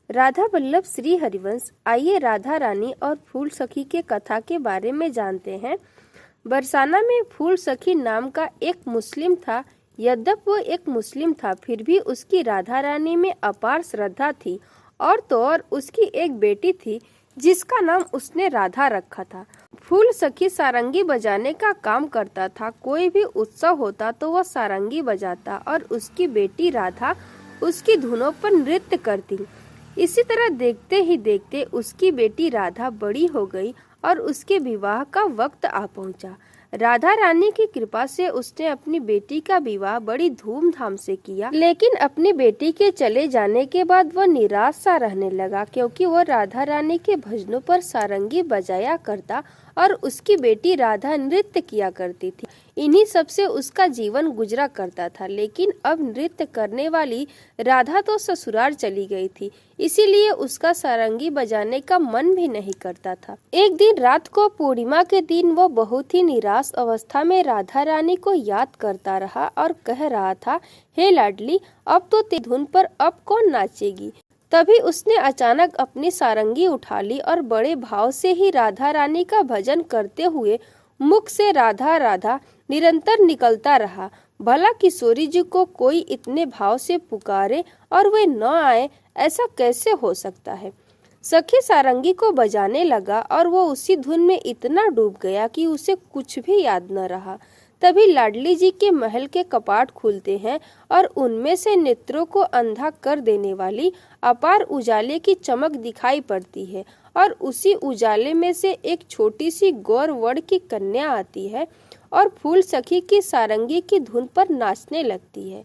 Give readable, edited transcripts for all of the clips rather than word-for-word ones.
राधा वल्लभ श्री हरिवंश। आइए राधा रानी और फूल सखी के कथा के बारे में जानते हैं। बरसाना में फूल सखी नाम का एक मुस्लिम था। यद्यप वो एक मुस्लिम था, फिर भी उसकी राधा रानी में अपार श्रद्धा थी। और तो और उसकी एक बेटी थी जिसका नाम उसने राधा रखा था। फूल सखी सारंगी बजाने का काम करता था। कोई भी उत्सव होता तो वह सारंगी बजाता और उसकी बेटी राधा उसकी धुनों पर नृत्य करती। इसी तरह देखते ही देखते उसकी बेटी राधा बड़ी हो गई और उसके विवाह का वक्त आ पहुंचा। राधा रानी की कृपा से उसने अपनी बेटी का विवाह बड़ी धूमधाम से किया, लेकिन अपनी बेटी के चले जाने के बाद वह निराश सा रहने लगा, क्योंकि वह राधा रानी के भजनों पर सारंगी बजाया करता और उसकी बेटी राधा नृत्य किया करती थी। इन्हीं सब से उसका जीवन गुजरा करता था। लेकिन अब नृत्य करने वाली राधा तो ससुराल चली गई थी, इसीलिए उसका सारंगी बजाने का मन भी नहीं करता था। एक दिन रात को पूर्णिमा के दिन वह बहुत ही निराश अवस्था में राधा रानी को याद करता रहा और कह रहा था, हे लाडली, अब तो तेरी धुन पर अब कौन नाचेगी। तभी उसने अचानक अपनी सारंगी उठा ली और बड़े भाव से ही राधा रानी का भजन करते हुए मुख से राधा राधा निरंतर निकलता रहा। भला किशोरी जी को कोई इतने भाव से पुकारे और वे न आए, ऐसा कैसे हो सकता है। सखी सारंगी को बजाने लगा और वो उसी धुन में इतना डूब गया कि उसे कुछ भी याद न रहा। तभी लाडली जी के महल के कपाट खुलते हैं और उनमें से नेत्रों को अंधा कर देने वाली अपार उजाले की चमक दिखाई पड़ती है और उसी उजाले में से एक छोटी सी गौर वर्ण की कन्या आती है और फूल सखी की सारंगी की धुन पर नाचने लगती है।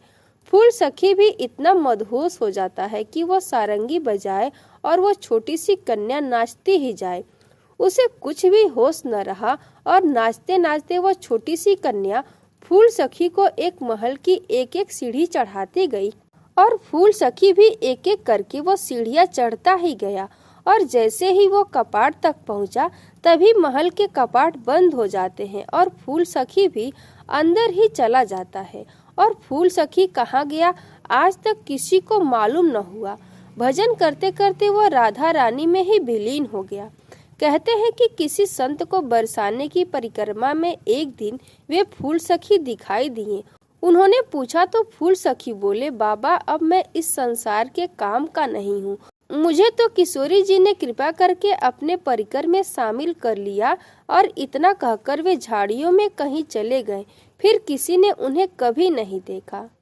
फूल सखी भी इतना मदहोश हो जाता है कि वह सारंगी बजाए और वह छोटी सी कन्या नाचती ही जाए। उसे कुछ भी होश न रहा और नाचते नाचते वह छोटी सी कन्या फूल सखी को एक महल की एक एक सीढ़ी चढ़ाती गई और फूल सखी भी एक एक करके वो सीढ़ियां चढ़ता ही गया। और जैसे ही वो कपाट तक पहुंचा, तभी महल के कपाट बंद हो जाते हैं और फूल सखी भी अंदर ही चला जाता है। और फूल सखी कहाँ गया, आज तक किसी को मालूम न हुआ। भजन करते करते वह राधा रानी में ही विलीन हो गया। कहते हैं कि किसी संत को बरसाने की परिक्रमा में एक दिन वे फूल सखी दिखाई दिए। उन्होंने पूछा तो फूल सखी बोले, बाबा, अब मैं इस संसार के काम का नहीं हूँ। मुझे तो किशोरी जी ने कृपा करके अपने परिकर में शामिल कर लिया। और इतना कहकर वे झाड़ियों में कहीं चले गए। फिर किसी ने उन्हें कभी नहीं देखा।